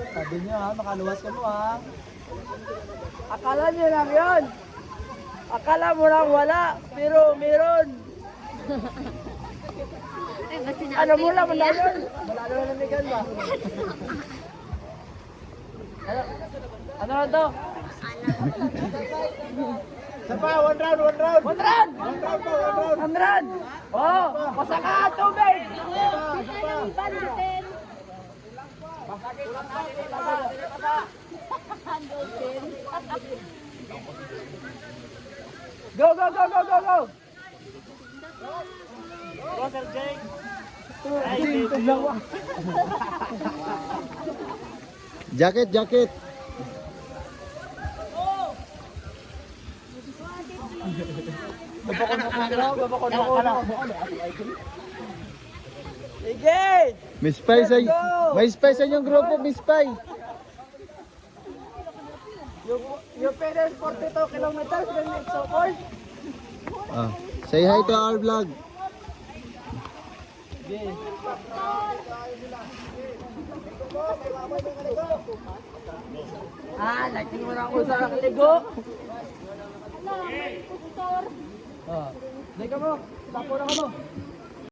Sabi niyo ha, makaluwas ka mo ha. Akala niyo lang yun. Akala mo lang wala, pero meron. Ay, basta na. Ano mo lang, wala yun. Wala naman namigan ba? Ano na to? Isa pa, one round. 100! 100! Oh, pasaka tubig! Go! Go, Sir Jake. Jacket. Sige! May spy sa Let's go! may spy sa inyong grupo, may spy. You finish 42 kilometers, then it's so cold. Ah, say hi to our vlog. Nagting mo na ako sa nakaligo. Hindi ka mo, tapo na ka mo.